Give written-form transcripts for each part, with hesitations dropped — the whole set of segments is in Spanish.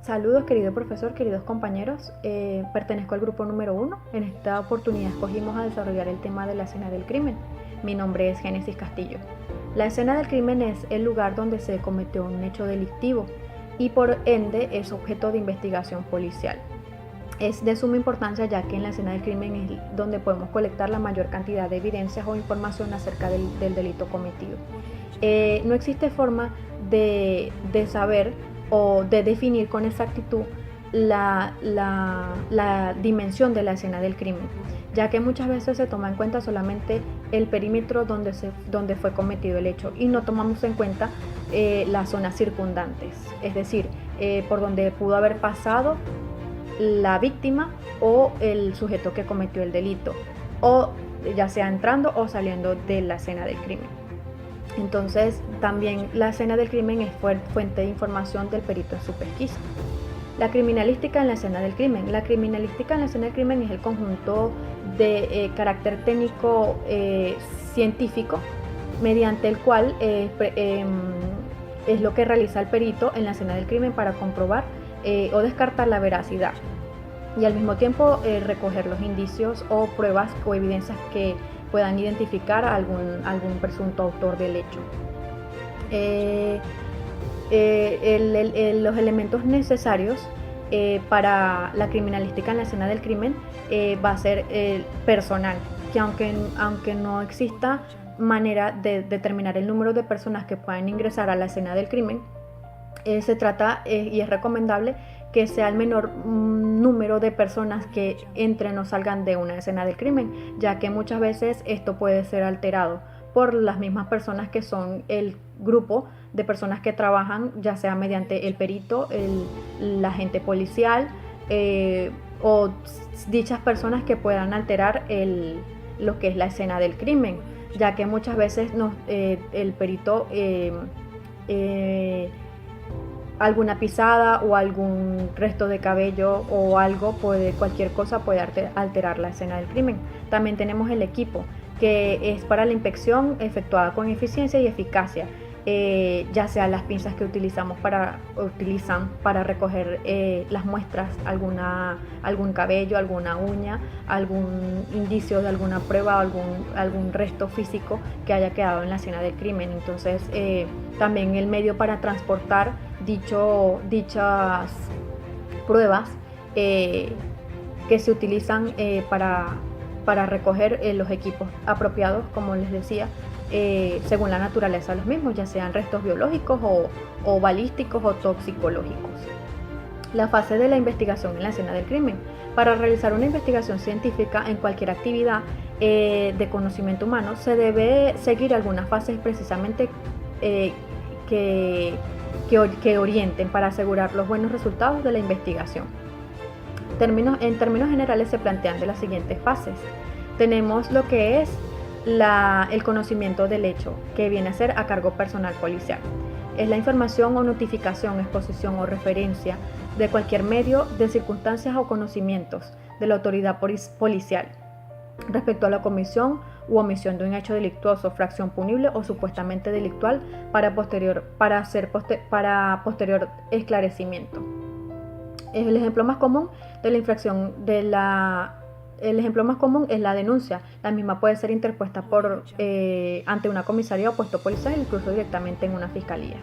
Saludos querido profesor, queridos compañeros, pertenezco al grupo número 1. En esta oportunidad escogimos a desarrollar el tema de la escena del crimen. Mi nombre es Génesis Castillo. La escena del crimen es el lugar donde se cometió un hecho delictivo y por ende es objeto de investigación policial. Es de suma importancia ya que en la escena del crimen es donde podemos colectar la mayor cantidad de evidencias o información acerca del delito cometido. No existe forma de saber o de definir con exactitud la dimensión de la escena del crimen, ya que muchas veces se toma en cuenta solamente el perímetro donde fue cometido el hecho y no tomamos en cuenta las zonas circundantes, es decir, por donde pudo haber pasado la víctima o el sujeto que cometió el delito, o ya sea entrando o saliendo de la escena del crimen. Entonces, también la escena del crimen es fuente de información del perito en su pesquisa. La criminalística en la escena del crimen. La criminalística en la escena del crimen es el conjunto de carácter técnico científico mediante el cual es lo que realiza el perito en la escena del crimen para comprobar o descartar la veracidad y al mismo tiempo recoger los indicios o pruebas o evidencias que puedan identificar a algún presunto autor del hecho. Los elementos necesarios para la criminalística en la escena del crimen va a ser personal, que aunque no exista manera de determinar el número de personas que puedan ingresar a la escena del crimen, se trata y es recomendable que sea el menor número de personas que entren o salgan de una escena del crimen, ya que muchas veces esto puede ser alterado por las mismas personas que son el grupo de personas que trabajan, ya sea mediante el perito, el agente policial o dichas personas que puedan alterar lo que es la escena del crimen, ya que muchas veces el perito alguna pisada o algún resto de cabello o algo cualquier cosa puede alterar la escena del crimen. También tenemos el equipo, que es para la inspección efectuada con eficiencia y eficacia, ya sea las pinzas que utilizan para recoger las muestras, algún cabello, alguna uña, algún indicio de alguna prueba o algún resto físico que haya quedado en la escena del crimen. Entonces también el medio para transportar dichas pruebas que se utilizan para recoger los equipos apropiados, como les decía, según la naturaleza de los mismos, ya sean restos biológicos o balísticos o toxicológicos. La fase de la investigación en la escena del crimen. Para realizar una investigación científica en cualquier actividad de conocimiento humano se debe seguir algunas fases precisamente que orienten para asegurar los buenos resultados de la investigación. En términos generales se plantean de las siguientes fases. Tenemos lo que es el conocimiento del hecho, que viene a ser a cargo personal policial. Es la información o notificación, exposición o referencia de cualquier medio de circunstancias o conocimientos de la autoridad policial respecto a la comisión u omisión de un hecho delictuoso, fracción punible o supuestamente delictual para posterior esclarecimiento. El ejemplo más común de la infracción el ejemplo más común es la denuncia. La misma puede ser interpuesta ante una comisaría o puesto policial, incluso directamente en una fiscalía.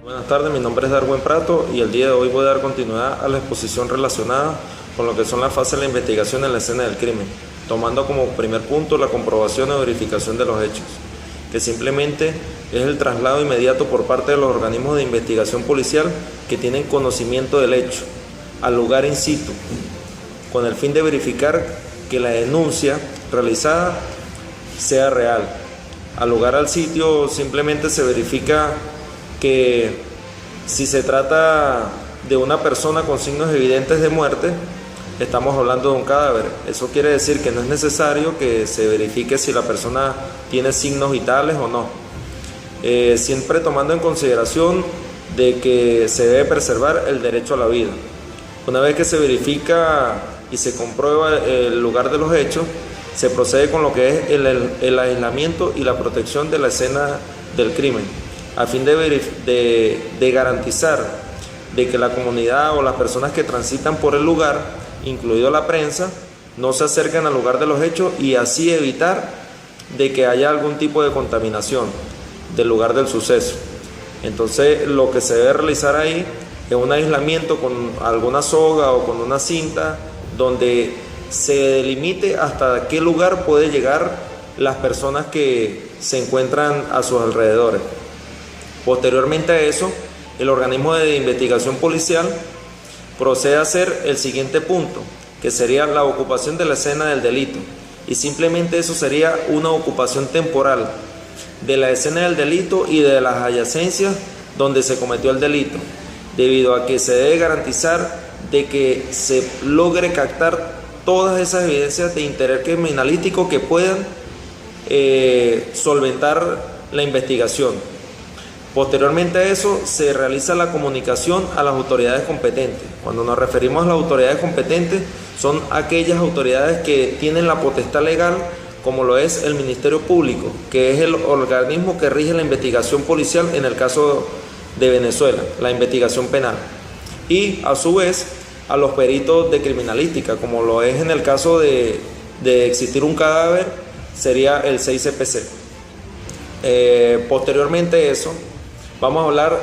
Buenas tardes, mi nombre es Darwin Prato y el día de hoy voy a dar continuidad a la exposición relacionada con lo que son las fases de la investigación en la escena del crimen, tomando como primer punto la comprobación o verificación de los hechos, que simplemente es el traslado inmediato por parte de los organismos de investigación policial que tienen conocimiento del hecho al lugar in situ, con el fin de verificar que la denuncia realizada sea real. Al lugar al sitio simplemente se verifica que si se trata de una persona con signos evidentes de muerte, estamos hablando de un cadáver. Eso quiere decir que no es necesario que se verifique si la persona tiene signos vitales o no. siempre tomando en consideración de que se debe preservar el derecho a la vida. Una vez que se verifica y se comprueba el lugar de los hechos, se procede con lo que es el aislamiento y la protección de la escena del crimen, a fin de garantizar de que la comunidad o las personas que transitan por el lugar, incluido la prensa, no se acerquen al lugar de los hechos y así evitar de que haya algún tipo de contaminación del lugar del suceso. Entonces, lo que se debe realizar ahí es un aislamiento con alguna soga o con una cinta donde se delimite hasta qué lugar puede llegar las personas que se encuentran a sus alrededores. Posteriormente a eso, el organismo de investigación policial procede a hacer el siguiente punto, que sería la ocupación de la escena del delito. Y simplemente eso sería una ocupación temporal de la escena del delito y de las adyacencias donde se cometió el delito, debido a que se debe garantizar de que se logre captar todas esas evidencias de interés criminalístico que puedan solventar la investigación. Posteriormente a eso se realiza la comunicación a las autoridades competentes. Cuando nos referimos a las autoridades competentes, son aquellas autoridades que tienen la potestad legal, como lo es el Ministerio Público, que es el organismo que rige la investigación policial en el caso de Venezuela, la investigación penal. Y a su vez a los peritos de criminalística, como lo es en el caso de existir un cadáver, sería el 6CPC. Posteriormente a eso, vamos a hablar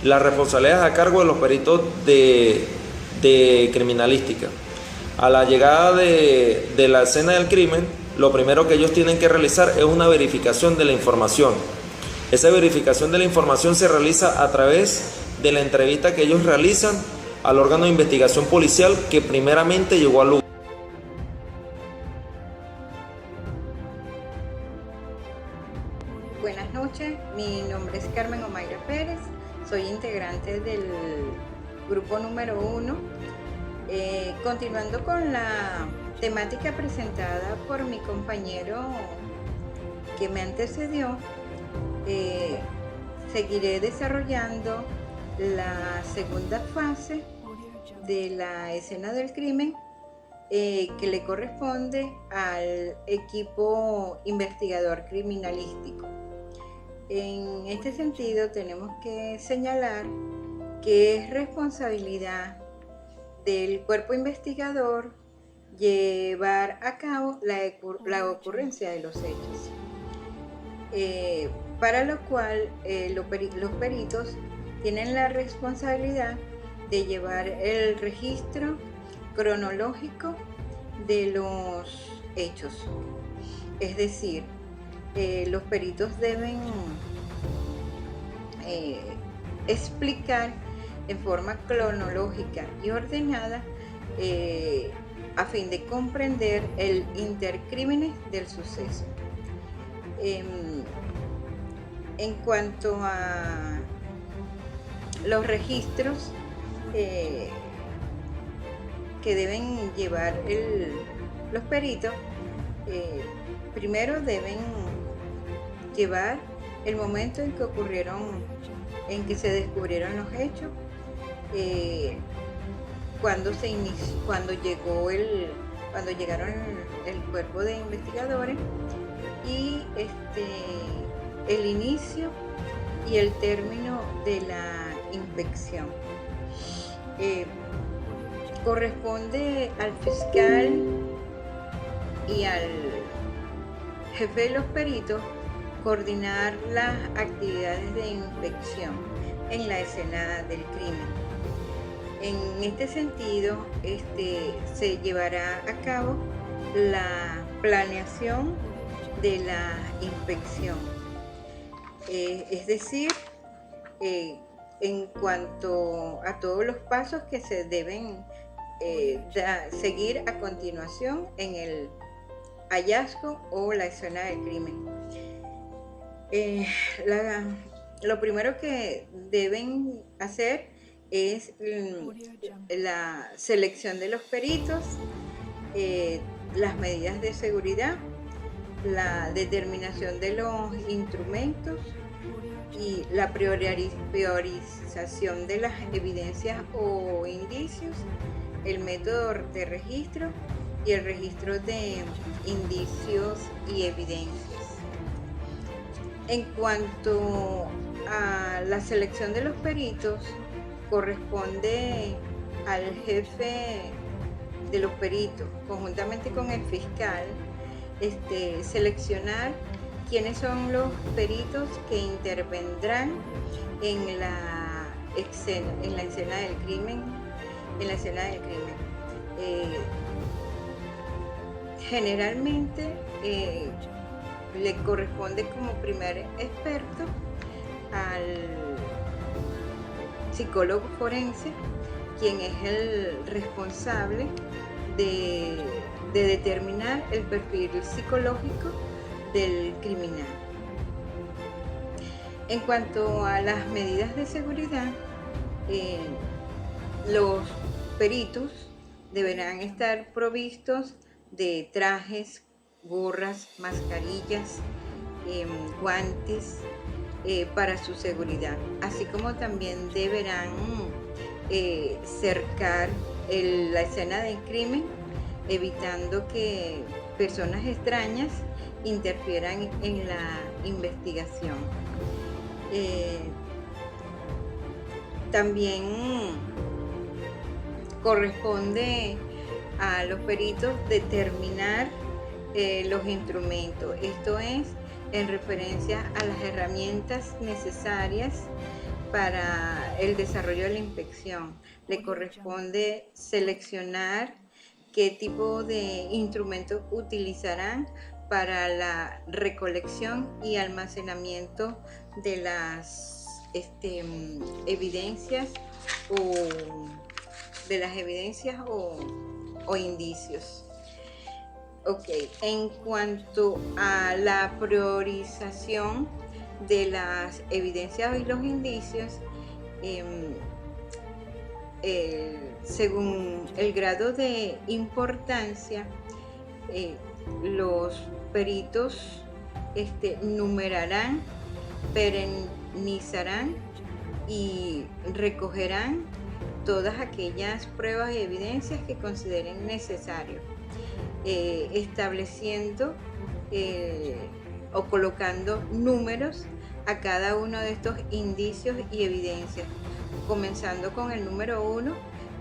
las responsabilidades a cargo de los peritos de criminalística. A la llegada de la escena del crimen, lo primero que ellos tienen que realizar es una verificación de la información. Esa verificación de la información se realiza a través de la entrevista que ellos realizan al órgano de investigación policial que primeramente llegó al lugar. Buenas noches, mi nombre es Carmen Omaira Pérez, soy integrante del grupo número 1. Continuando con la temática presentada por mi compañero que me antecedió, seguiré desarrollando la segunda fase de la escena del crimen que le corresponde al equipo investigador criminalístico. En este sentido, tenemos que señalar que es responsabilidad del cuerpo investigador llevar a cabo la ocurrencia de los hechos, para lo cual los peritos tienen la responsabilidad de llevar el registro cronológico de los hechos. Es decir, los peritos deben explicar en forma cronológica y ordenada a fin de comprender el intercrímenes del suceso. En cuanto a los registros que deben llevar los peritos, primero deben llevar el momento en que se descubrieron los hechos, cuando llegaron el cuerpo de investigadores y el inicio y el término de la inspección. Corresponde al fiscal y al jefe de los peritos coordinar las actividades de inspección en la escena del crimen. En este sentido, se llevará a cabo la planeación de la inspección, es decir, en cuanto a todos los pasos que se deben seguir a continuación en el hallazgo o la escena del crimen. Lo primero que deben hacer es la selección de los peritos, las medidas de seguridad, la determinación de los instrumentos y la priorización de las evidencias o indicios, el método de registro y el registro de indicios y evidencias. En cuanto a la selección de los peritos, corresponde al jefe de los peritos, conjuntamente con el fiscal, seleccionar quiénes son los peritos que intervendrán en la escena del crimen. Generalmente le corresponde como primer experto al psicólogo forense, quien es el responsable de determinar el perfil psicológico del criminal. En cuanto a las medidas de seguridad, los peritos deberán estar provistos de trajes, gorras, mascarillas, guantes para su seguridad, así como también deberán cercar la escena del crimen, evitando que personas extrañas interfieran en la investigación. También corresponde a los peritos determinar los instrumentos, esto es, en referencia a las herramientas necesarias para el desarrollo de la inspección. Le corresponde seleccionar qué tipo de instrumentos utilizarán para la recolección y almacenamiento de las evidencias o indicios. En cuanto a la priorización de las evidencias y los indicios, según el grado de importancia, los peritos numerarán, perennizarán y recogerán todas aquellas pruebas y evidencias que consideren necesario, estableciendo o colocando números a cada uno de estos indicios y evidencias, comenzando con el número 1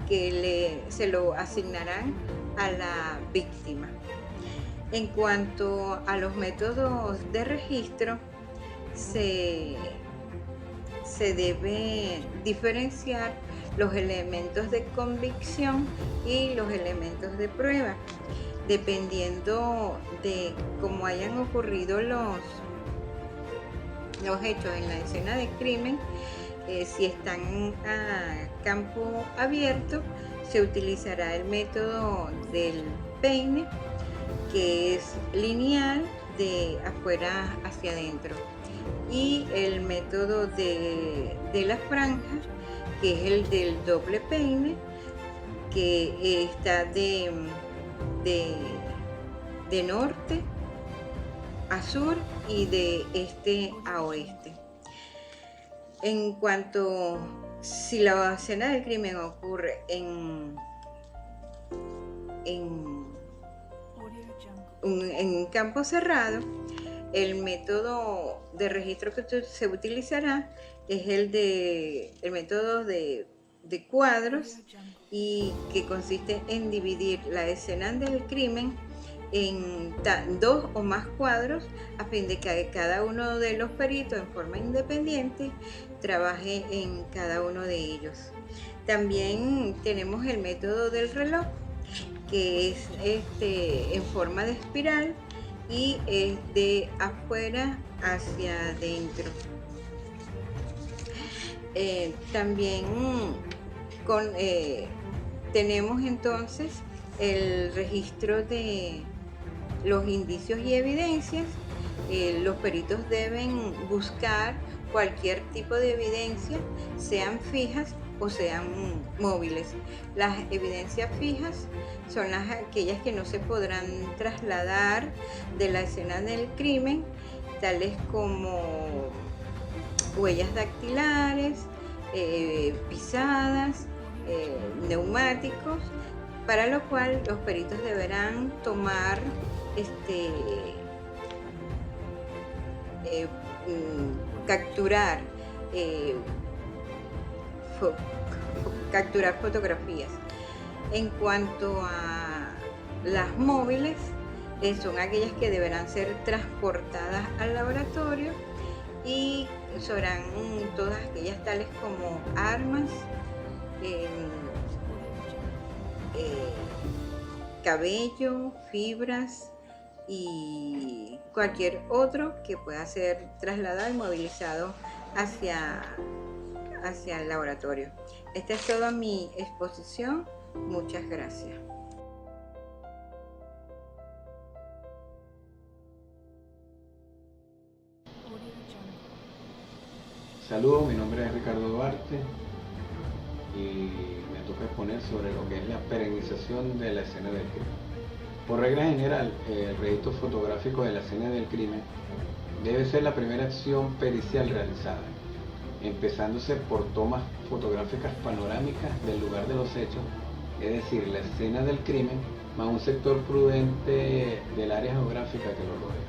que se lo asignarán a la víctima. En cuanto a los métodos de registro, se debe diferenciar los elementos de convicción y los elementos de prueba, dependiendo de cómo hayan ocurrido los hechos en la escena de crimen. Si están a campo abierto, se utilizará el método del peine, que es lineal de afuera hacia adentro, y el método de la franja, que es el del doble peine, que está de norte a sur y de este a oeste. En cuanto si la escena del crimen ocurre en campo cerrado, el método de registro que se utilizará es el método de cuadros, y que consiste en dividir la escena del crimen en 2 o más cuadros, a fin de que cada uno de los peritos en forma independiente trabaje en cada uno de ellos. También tenemos el método del reloj, que es en forma de espiral y es de afuera hacia adentro. También tenemos entonces el registro de los indicios y evidencias. Los peritos deben buscar cualquier tipo de evidencia, sean fijas o sean móviles. Las evidencias fijas son aquellas que no se podrán trasladar de la escena del crimen, tales como huellas dactilares, pisadas, neumáticos, para lo cual los peritos deberán tomar capturar fotografías. En cuanto a las móviles, son aquellas que deberán ser transportadas al laboratorio y serán todas aquellas tales como armas, cabello, fibras y cualquier otro que pueda ser trasladado y movilizado hacia el laboratorio. Esta es toda mi exposición. Muchas gracias. Saludos, mi nombre es Ricardo Duarte y me toca exponer sobre lo que es la perenización de la escena del crimen. Por regla general, el registro fotográfico de la escena del crimen debe ser la primera acción pericial realizada, empezándose por tomas fotográficas panorámicas del lugar de los hechos, es decir, la escena del crimen más un sector prudente del área geográfica que lo rodea.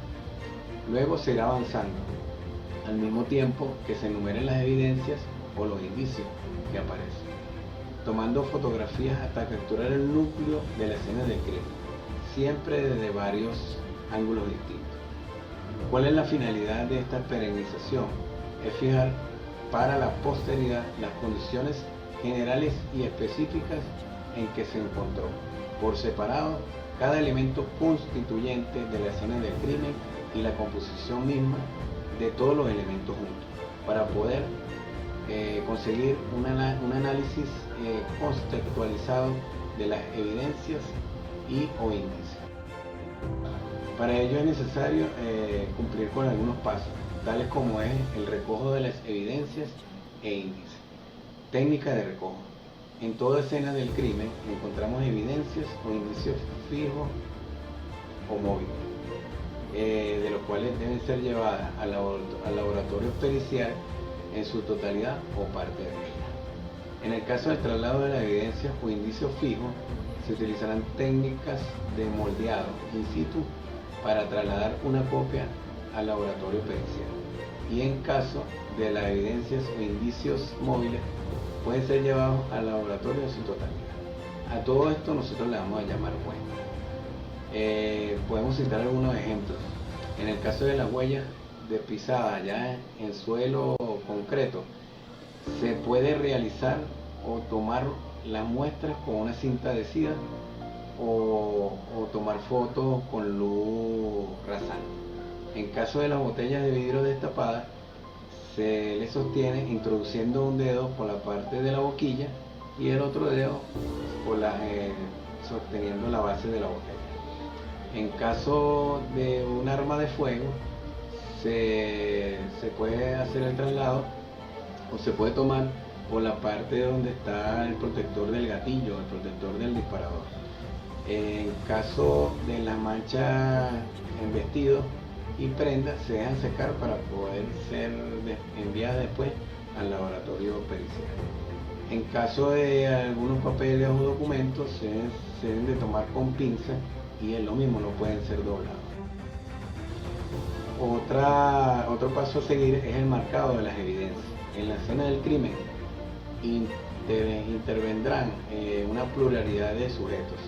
Luego se irá avanzando, al mismo tiempo que se enumeren las evidencias o los indicios que aparecen, tomando fotografías hasta capturar el núcleo de la escena del crimen, siempre desde varios ángulos distintos. ¿Cuál es la finalidad de esta perenización? Es fijar para la posteridad las condiciones generales y específicas en que se encontró, por separado, cada elemento constituyente de la escena del crimen y la composición misma de todos los elementos juntos, para poder conseguir un análisis contextualizado de las evidencias o índices. Para ello es necesario cumplir con algunos pasos, tales como es el recojo de las evidencias e índices. Técnica de recojo. En toda escena del crimen encontramos evidencias o indicios fijos o móviles, de los cuales deben ser llevadas al laboratorio pericial en su totalidad o parte de ella. En el caso del traslado de las evidencias o indicios fijos, se utilizarán técnicas de moldeado in situ para trasladar una copia al laboratorio pericial. Y en caso de las evidencias o indicios móviles, pueden ser llevados al laboratorio en su totalidad. A todo esto nosotros le vamos a llamar huella. Podemos citar algunos ejemplos. En el caso de las huellas de pisada ya en suelo concreto, se puede realizar o tomar las muestras con una cinta adhesiva o tomar fotos con luz rasante. En caso de las botellas de vidrio destapadas, se le sostiene introduciendo un dedo por la parte de la boquilla y el otro dedo sosteniendo la base de la botella. En caso de un arma de fuego, se puede hacer el traslado o se puede tomar por la parte donde está el protector del gatillo, el protector del disparador. En caso de las manchas en vestido y prendas, se dejan secar para poder ser enviadas después al laboratorio pericial. En caso de algunos papeles o documentos, se deben de tomar con pinza y es lo mismo, no pueden ser doblados. Otro paso a seguir es el marcado de las evidencias. En la escena del crimen intervendrán una pluralidad de sujetos.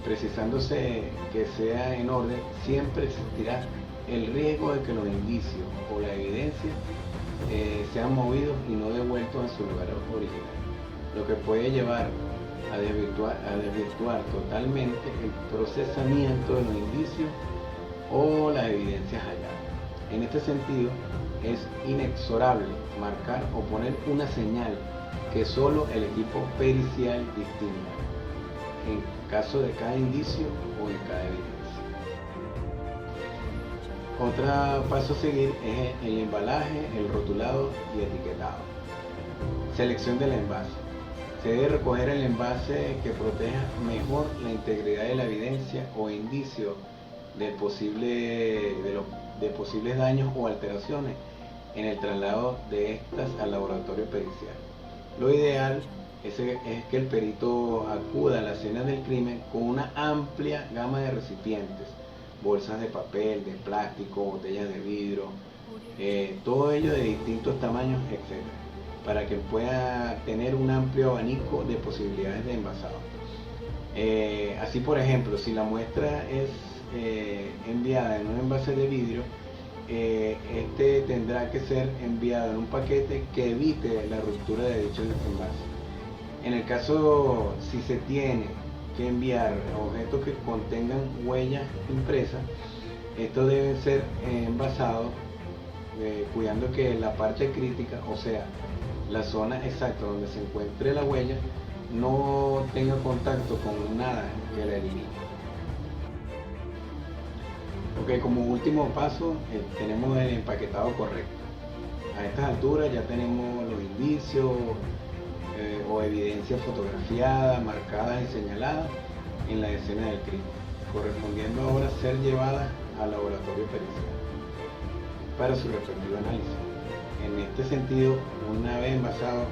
Precisándose que sea en orden, siempre existirá el riesgo de que los indicios o la evidencia sean movidos y no devueltos a su lugar original, lo que puede llevar a desvirtuar totalmente el procesamiento de los indicios o las evidencias halladas. En este sentido, es inexorable marcar o poner una señal que solo el equipo pericial distinga, en caso de cada indicio o en cada evidencia. Otro paso a seguir es el embalaje, el rotulado y etiquetado. Selección del envase. Se debe recoger el envase que proteja mejor la integridad de la evidencia o indicio de posibles daños o alteraciones en el traslado de estas al laboratorio pericial. Lo ideal es que el perito acuda a la escena del crimen con una amplia gama de recipientes, bolsas de papel, de plástico, botellas de vidrio, todo ello de distintos tamaños, etc., para que pueda tener un amplio abanico de posibilidades de envasado. Así, por ejemplo, si la muestra es enviada en un envase de vidrio, este tendrá que ser enviado en un paquete que evite la ruptura de dicho envase. En el caso, si se tiene que enviar objetos que contengan huellas impresas, estos deben ser envasados cuidando que la parte crítica, o sea, la zona exacta donde se encuentre la huella, no tenga contacto con nada que la elimine. Ok, como último paso tenemos el empaquetado correcto. A estas alturas ya tenemos los indicios o evidencias fotografiadas, marcadas y señaladas en la escena del crimen, correspondiendo ahora a ser llevadas al laboratorio pericial para su respectivo análisis. En este sentido, una vez envasado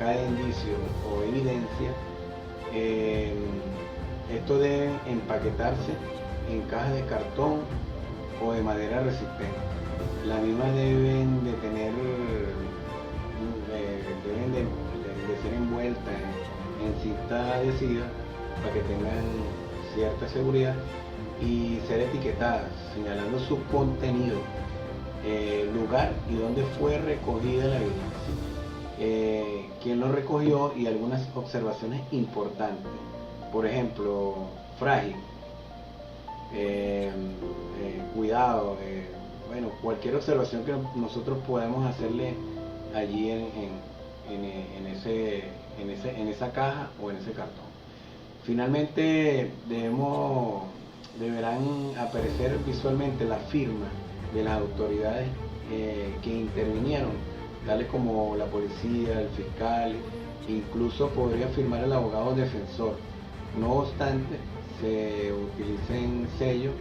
cada indicio o evidencia, estos deben empaquetarse en cajas de cartón o de madera resistente. Las mismas deben de tener, deben de ser envueltas en cinta adhesiva para que tengan cierta seguridad y ser etiquetadas, señalando su contenido, lugar y dónde fue recogida la evidencia, quién lo recogió y algunas observaciones importantes. Por ejemplo, frágil, cuidado, bueno, cualquier observación que nosotros podemos hacerle allí en esa caja o en ese cartón. Finalmente deberán aparecer visualmente la firma de las autoridades que intervinieron, tales como la policía, el fiscal, incluso podría firmar el abogado defensor. No obstante, se utilicen sellos,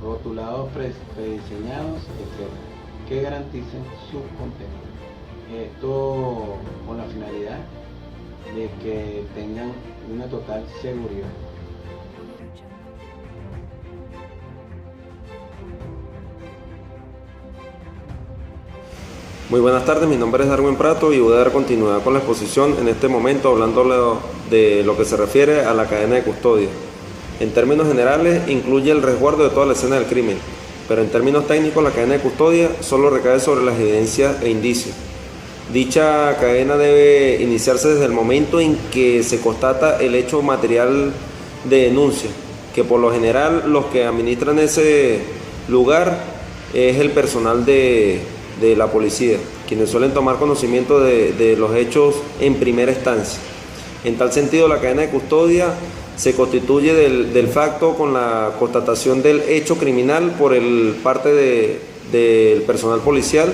rotulados prediseñados, etc., que garanticen su contenido. Esto con la finalidad de que tengan una total seguridad. Muy buenas tardes, mi nombre es Darwin Prato y voy a dar continuidad con la exposición en este momento hablando de lo que se refiere a la cadena de custodia. En términos generales incluye el resguardo de toda la escena del crimen, pero en términos técnicos la cadena de custodia solo recae sobre las evidencias e indicios. Dicha cadena debe iniciarse desde el momento en que se constata el hecho material de denuncia, que por lo general los que administran ese lugar es el personal de la policía, quienes suelen tomar conocimiento de los hechos en primera instancia. En tal sentido, la cadena de custodia se constituye del facto con la constatación del hecho criminal por parte del personal policial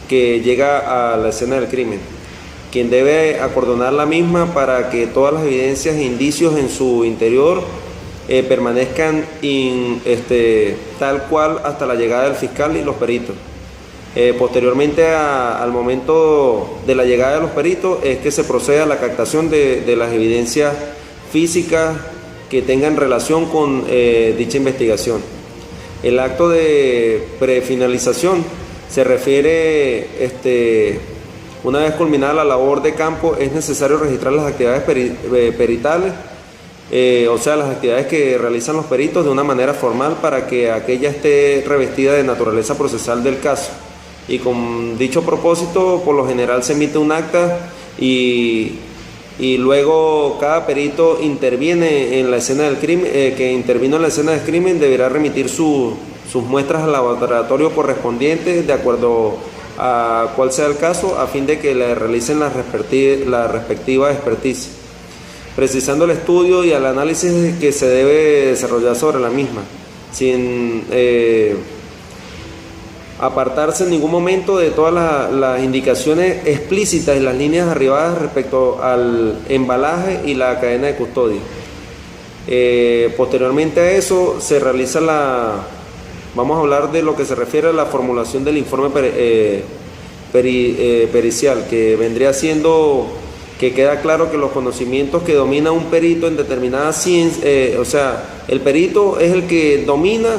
que llega a la escena del crimen, quien debe acordonar la misma para que todas las evidencias e indicios en su interior permanezcan tal cual hasta la llegada del fiscal y los peritos. Posteriormente al momento de la llegada de los peritos es que se procede a la captación de las evidencias físicas que tengan relación con dicha investigación. El acto de prefinalización se refiere, una vez culminada la labor de campo, es necesario registrar las actividades peritales, o sea, las actividades que realizan los peritos de una manera formal para que aquella esté revestida de naturaleza procesal del caso. Y con dicho propósito, por lo general se emite un acta y luego cada perito interviene en la escena del crimen, que intervino en la escena del crimen deberá remitir sus muestras al laboratorio correspondiente de acuerdo a cuál sea el caso, a fin de que le realicen la respectiva experticia, precisando el estudio y el análisis que se debe desarrollar sobre la misma, sin apartarse en ningún momento de todas las indicaciones explícitas y las líneas arribadas respecto al embalaje y la cadena de custodia. Posteriormente a eso se realiza Vamos a hablar de lo que se refiere a la formulación del informe pericial, que vendría siendo que queda claro que los conocimientos que domina un perito en determinada ciencia, o sea, el perito es el que domina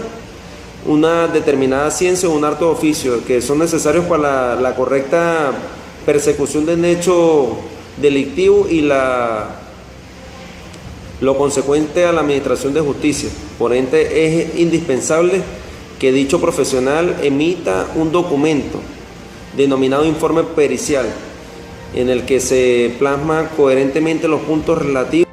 una determinada ciencia o un arte de oficio que son necesarios para la correcta persecución del hecho delictivo y lo consecuente a la administración de justicia. Por ende, es indispensable que dicho profesional emita un documento denominado informe pericial, en el que se plasma coherentemente los puntos relativos